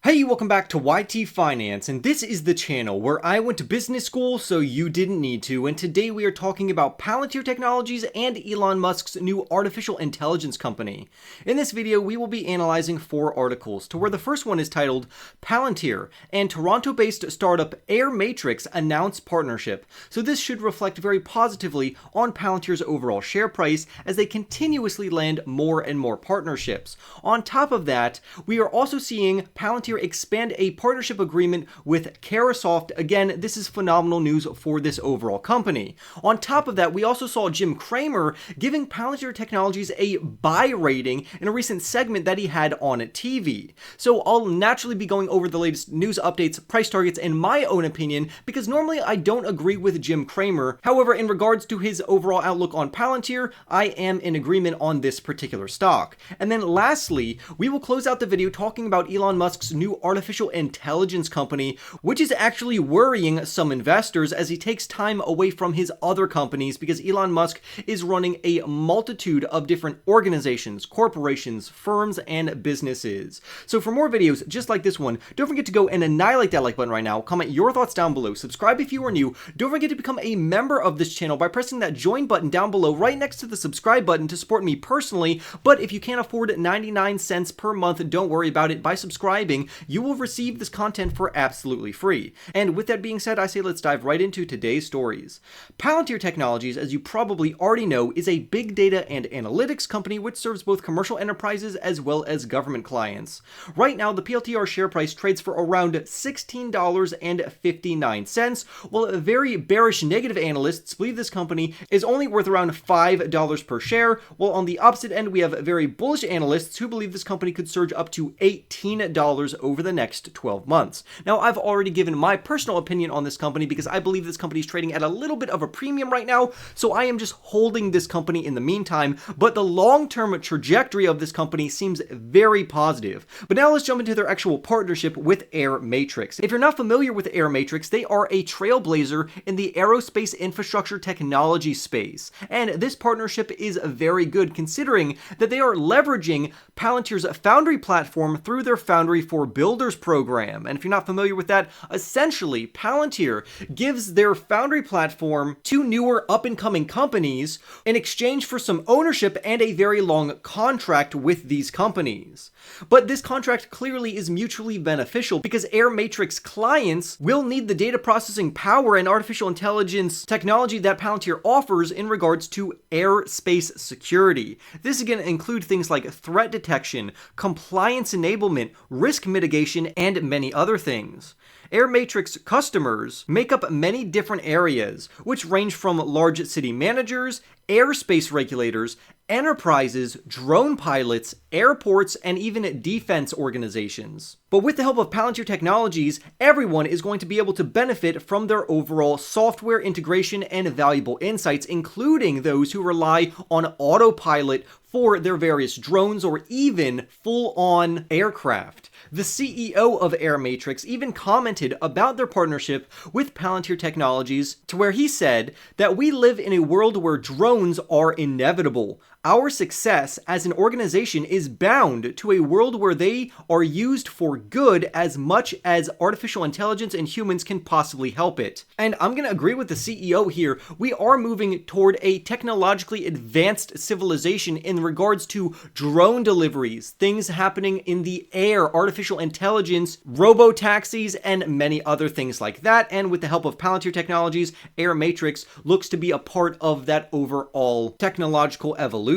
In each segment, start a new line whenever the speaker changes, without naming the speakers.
Hey, welcome back to YT Finance, and this is the channel where I went to business school so you didn't need to, and today we are talking about Palantir Technologies and Elon Musk's new artificial intelligence company. In this video, we will be analyzing 4 articles, to where the first one is titled Palantir and Toronto-based startup AirMatrix Announce Partnership. So this should reflect very positively on Palantir's overall share price as they continuously land more and more partnerships. On top of that, we are also seeing Palantir expand a partnership agreement with Caresoft. Again, this is phenomenal news for this overall company. On top of that, we also saw Jim Cramer giving Palantir Technologies a buy rating in a recent segment that he had on TV. So I'll naturally be going over the latest news updates, price targets, and my own opinion, because normally I don't agree with Jim Cramer. However, in regards to his overall outlook on Palantir, I am in agreement on this particular stock. And then lastly, we will close out the video talking about Elon Musk's new artificial intelligence company, which is actually worrying some investors as he takes time away from his other companies because Elon Musk is running a multitude of different organizations, corporations, firms, and businesses. So for more videos just like this one, don't forget to go and annihilate that like button right now, comment your thoughts down below, subscribe if you are new, don't forget to become a member of this channel by pressing that join button down below right next to the subscribe button to support me personally. But if you can't afford 99 cents per month, don't worry about it. By subscribing, you will receive this content for absolutely free. And with that being said, I say let's dive right into today's stories. Palantir Technologies, as you probably already know, is a big data and analytics company which serves both commercial enterprises as well as government clients. Right now, the PLTR share price trades for around $16.59, while very bearish negative analysts believe this company is only worth around $5 per share, while on the opposite end, we have very bullish analysts who believe this company could surge up to $18 over the next 12 months. Now, I've already given my personal opinion on this company because I believe this company is trading at a little bit of a premium right now, so I am just holding this company in the meantime, but the long-term trajectory of this company seems very positive. But now let's jump into their actual partnership with AirMatrix. If you're not familiar with AirMatrix, they are a trailblazer in the aerospace infrastructure technology space, and this partnership is very good considering that they are leveraging Palantir's Foundry platform through their Foundry for Builders program. And if you're not familiar with that, essentially Palantir gives their Foundry platform to newer up-and-coming companies in exchange for some ownership and a very long contract with these companies. But this contract clearly is mutually beneficial because AirMatrix clients will need the data processing power and artificial intelligence technology that Palantir offers in regards to airspace security. This is going to include things like threat detection, compliance enablement, risk mitigation, and many other things. AirMatrix customers make up many different areas, which range from large city managers, airspace regulators, enterprises, drone pilots, airports, and even defense organizations. But with the help of Palantir Technologies, everyone is going to be able to benefit from their overall software integration and valuable insights, including those who rely on autopilot for their various drones or even full-on aircraft. The CEO of AirMatrix even commented about their partnership with Palantir Technologies to where he said that we live in a world where drones are inevitable. Our success as an organization is bound to a world where they are used for good as much as artificial intelligence and humans can possibly help it. And I'm going to agree with the CEO here. We are moving toward a technologically advanced civilization in regards to drone deliveries, things happening in the air, artificial intelligence, robo-taxis, and many other things like that. And with the help of Palantir Technologies, AirMatrix looks to be a part of that overall technological evolution.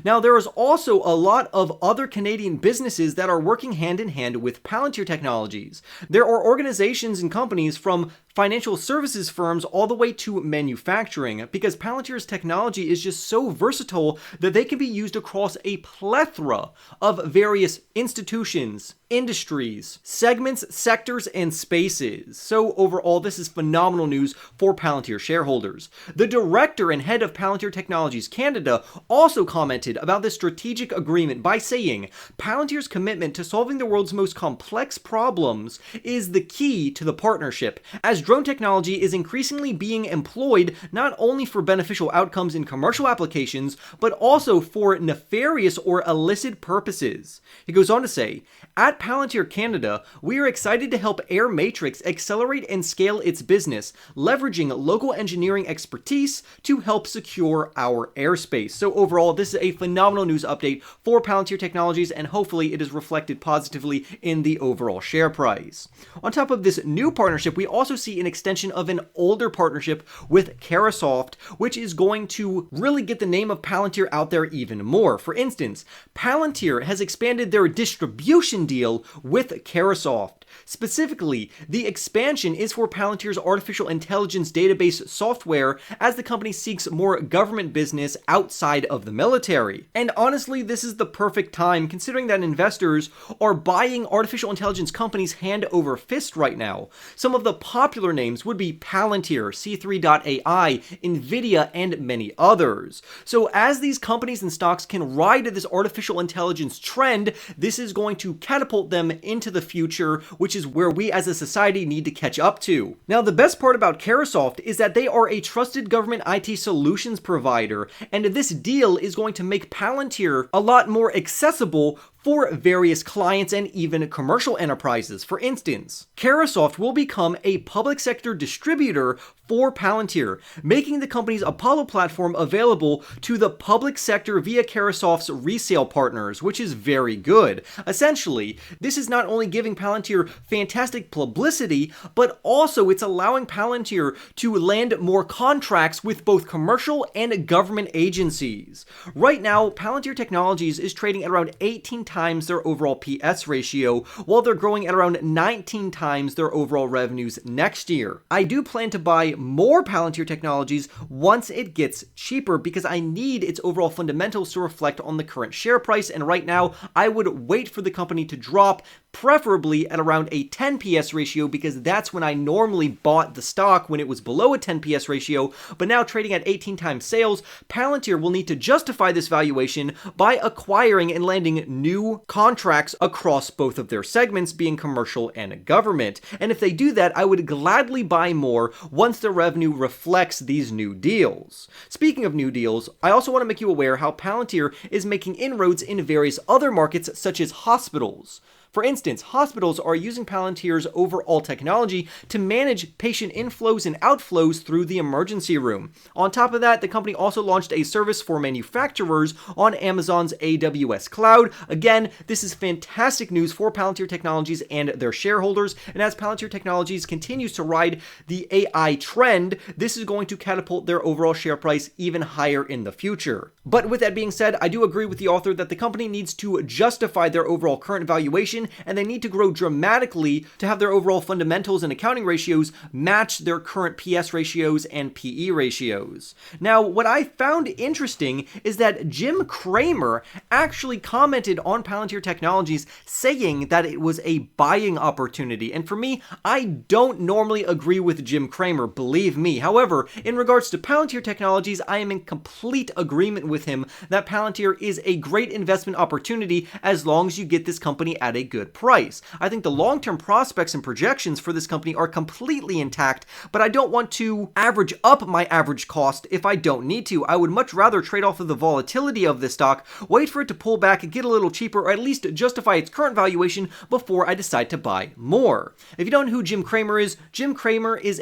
Now, there is also a lot of other Canadian businesses that are working hand in hand with Palantir Technologies. There are organizations and companies from financial services firms all the way to manufacturing, because Palantir's technology is just so versatile that they can be used across a plethora of various institutions, industries, segments, sectors, and spaces. So overall, this is phenomenal news for Palantir shareholders. The director and head of Palantir Technologies Canada also commented about this strategic agreement by saying, Palantir's commitment to solving the world's most complex problems is the key to the partnership, as as drone technology is increasingly being employed not only for beneficial outcomes in commercial applications, but also for nefarious or illicit purposes. He goes on to say, at Palantir Canada, we are excited to help AirMatrix accelerate and scale its business, leveraging local engineering expertise to help secure our airspace. So overall, this is a phenomenal news update for Palantir Technologies, and hopefully it is reflected positively in the overall share price. On top of this new partnership, we also see an extension of an older partnership with Carahsoft, which is going to really get the name of Palantir out there even more. For instance, Palantir has expanded their distribution deal with Carahsoft. Specifically, the expansion is for Palantir's artificial intelligence database software as the company seeks more government business outside of the military. And honestly, this is the perfect time considering that investors are buying artificial intelligence companies hand over fist right now. Some of the popular names would be Palantir, C3.ai, Nvidia, and many others. So as these companies and stocks can ride this artificial intelligence trend, this is going to catapult them into the future, which is where we as a society need to catch up to. Now, the best part about Carahsoft is that they are a trusted government IT solutions provider, and this deal is going to make Palantir a lot more accessible for various clients and even commercial enterprises. For instance, Carahsoft will become a public sector distributor for Palantir, making the company's Apollo platform available to the public sector via Carahsoft's resale partners, which is very good. Essentially, this is not only giving Palantir fantastic publicity, but also it's allowing Palantir to land more contracts with both commercial and government agencies. Right now, Palantir Technologies is trading at around 18 times their overall PS ratio, while they're growing at around 19 times their overall revenues next year. I do plan to buy more Palantir Technologies once it gets cheaper because I need its overall fundamentals to reflect on the current share price, and right now I would wait for the company to drop, preferably at around a 10 PS ratio, because that's when I normally bought the stock when it was below a 10 PS ratio, but now trading at 18 times sales, Palantir will need to justify this valuation by acquiring and landing new contracts across both of their segments, being commercial and government. And if they do that, I would gladly buy more once their revenue reflects these new deals. Speaking of new deals, I also want to make you aware how Palantir is making inroads in various other markets such as hospitals. For instance, hospitals are using Palantir's overall technology to manage patient inflows and outflows through the emergency room. On top of that, the company also launched a service for manufacturers on Amazon's AWS cloud. Again, this is fantastic news for Palantir Technologies and their shareholders, and as Palantir Technologies continues to ride the AI trend, this is going to catapult their overall share price even higher in the future. But with that being said, I do agree with the author that the company needs to justify their overall current valuation, and they need to grow dramatically to have their overall fundamentals and accounting ratios match their current PS ratios and PE ratios. Now, what I found interesting is that Jim Cramer actually commented on Palantir Technologies saying that it was a buying opportunity, and for me, I don't normally agree with Jim Cramer, believe me. However, in regards to Palantir Technologies, I am in complete agreement with him that Palantir is a great investment opportunity as long as you get this company at a good price. I think the long-term prospects and projections for this company are completely intact, but I don't want to average up my average cost if I don't need to. I would much rather trade off of the volatility of this stock, wait for it to pull back and get a little cheaper, or at least justify its current valuation before I decide to buy more. If you don't know who Jim Cramer is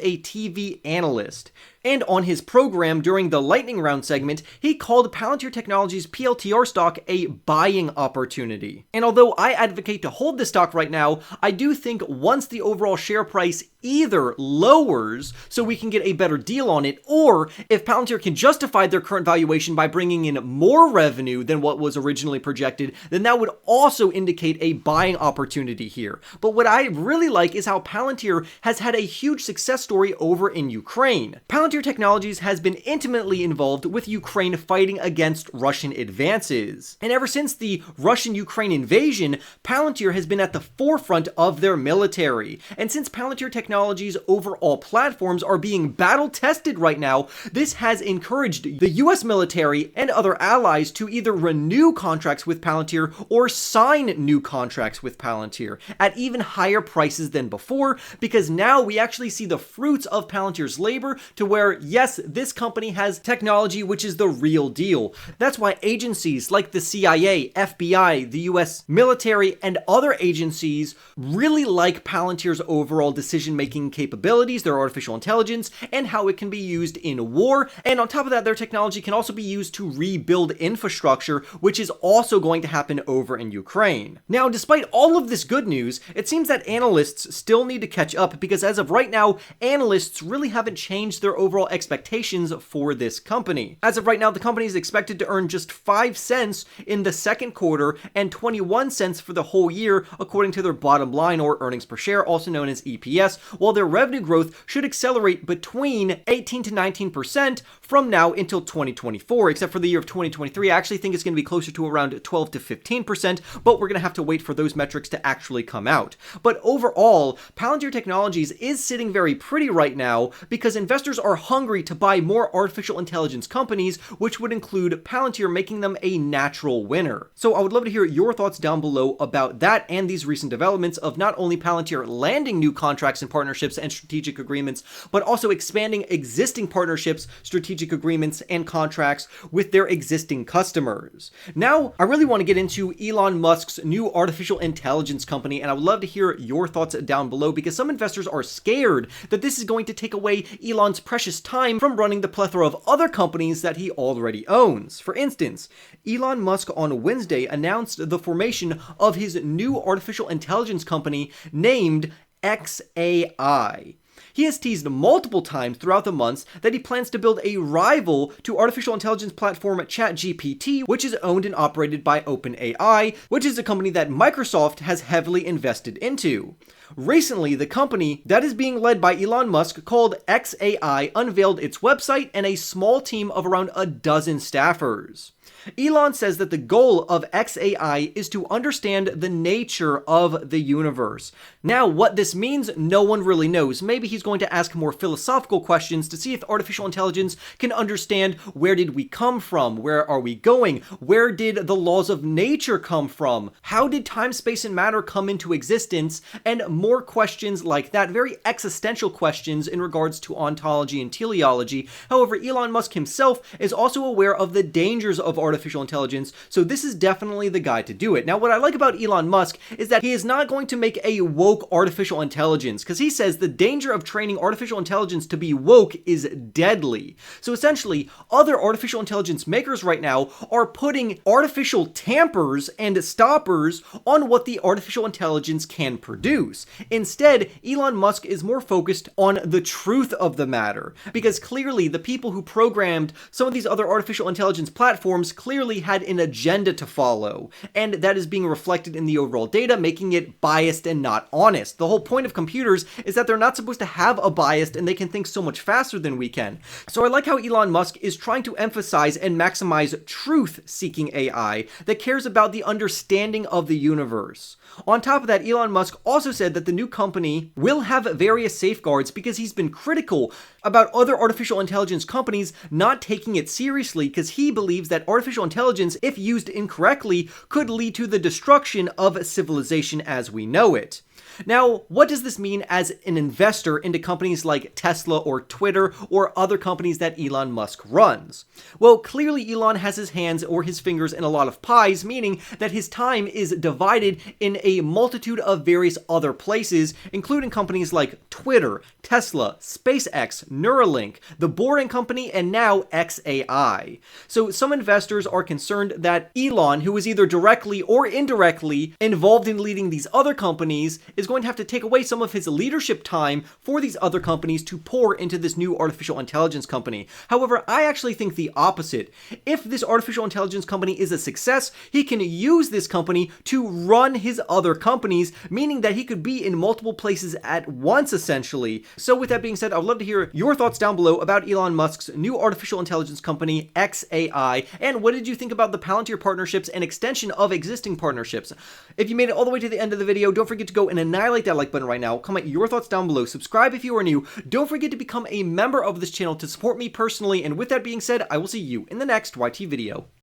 a TV analyst. And on his program during the lightning round segment, he called Palantir Technologies PLTR stock a buying opportunity. And although I advocate to hold this stock right now, I do think once the overall share price either lowers so we can get a better deal on it, or if Palantir can justify their current valuation by bringing in more revenue than what was originally projected, then that would also indicate a buying opportunity here. But what I really like is how Palantir has had a huge success story over in Ukraine. Palantir Palantir Technologies has been intimately involved with Ukraine fighting against Russian advances. And ever since the Russian-Ukraine invasion, Palantir has been at the forefront of their military. And since Palantir Technologies' overall platforms are being battle-tested right now, this has encouraged the US military and other allies to either renew contracts with Palantir or sign new contracts with Palantir at even higher prices than before, because now we actually see the fruits of Palantir's labor to where, yes, this company has technology which is the real deal. That's why agencies like the CIA, FBI, the US military, and other agencies really like Palantir's overall decision-making capabilities, their artificial intelligence, and how it can be used in war. And on top of that, their technology can also be used to rebuild infrastructure, which is also going to happen over in Ukraine. Now, despite all of this good news, it seems that analysts still need to catch up, because as of right now, analysts really haven't changed their overall expectations for this company. As of right now, the company is expected to earn just 5 cents in the second quarter and 21 cents for the whole year, according to their bottom line, or earnings per share, also known as EPS, while their revenue growth should accelerate between 18 to 19% from now until 2024, except for the year of 2023. I actually think it's going to be closer to around 12 to 15%, but we're going to have to wait for those metrics to actually come out. But overall, Palantir Technologies is sitting very pretty right now because investors are hungry to buy more artificial intelligence companies, which would include Palantir, making them a natural winner. So I would love to hear your thoughts down below about that and these recent developments of not only Palantir landing new contracts and partnerships and strategic agreements, but also expanding existing partnerships, strategic agreements, and contracts with their existing customers. Now, I really want to get into Elon Musk's new artificial intelligence company, and I would love to hear your thoughts down below, because some investors are scared that this is going to take away Elon's precious time from running the plethora of other companies that he already owns. For instance, Elon Musk on Wednesday announced the formation of his new artificial intelligence company named xAI. He has teased multiple times throughout the months that he plans to build a rival to artificial intelligence platform ChatGPT, which is owned and operated by OpenAI, which is a company that Microsoft has heavily invested into. Recently, the company that is being led by Elon Musk, called xAI, unveiled its website and a small team of around a dozen staffers. Elon says that the goal of xAI is to understand the nature of the universe. Now, what this means, no one really knows. Maybe he's going to ask more philosophical questions to see if artificial intelligence can understand where did we come from, where are we going, where did the laws of nature come from, how did time, space, and matter come into existence, and more questions like that, very existential questions in regards to ontology and teleology. However, Elon Musk himself is also aware of the dangers of artificial intelligence, so this is definitely the guy to do it. Now, what I like about Elon Musk is that he is not going to make a woke artificial intelligence, because he says the danger of training artificial intelligence to be woke is deadly. So essentially, other artificial intelligence makers right now are putting artificial tampers and stoppers on what the artificial intelligence can produce. Instead, Elon Musk is more focused on the truth of the matter, because clearly the people who programmed some of these other artificial intelligence platforms clearly had an agenda to follow, and that is being reflected in the overall data, making it biased and not honest. The whole point of computers is that they're not supposed to have a bias, and they can think so much faster than we can. So I like how Elon Musk is trying to emphasize and maximize truth-seeking AI that cares about the understanding of the universe. On top of that, Elon Musk also said that the new company will have various safeguards because he's been critical about other artificial intelligence companies not taking it seriously, because he believes that artificial intelligence, if used incorrectly, could lead to the destruction of civilization as we know it. Now, what does this mean as an investor into companies like Tesla or Twitter or other companies that Elon Musk runs? Well, clearly Elon has his hands or his fingers in a lot of pies, meaning that his time is divided in a multitude of various other places, including companies like Twitter, Tesla, SpaceX, Neuralink, The Boring Company, and now xAI. So some investors are concerned that Elon, who is either directly or indirectly involved in leading these other companies, is going to have to take away some of his leadership time for these other companies to pour into this new artificial intelligence company. However, I actually think the opposite. If this artificial intelligence company is a success, he can use this company to run his other companies, meaning that he could be in multiple places at once, essentially. So with that being said, I would love to hear your thoughts down below about Elon Musk's new artificial intelligence company, xAI, and what did you think about the Palantir partnerships and extension of existing partnerships? If you made it all the way to the end of the video, don't forget to go and annihilate that like button right now. Comment your thoughts down below. Subscribe if you are new. Don't forget to become a member of this channel to support me personally. And with that being said, I will see you in the next YT video.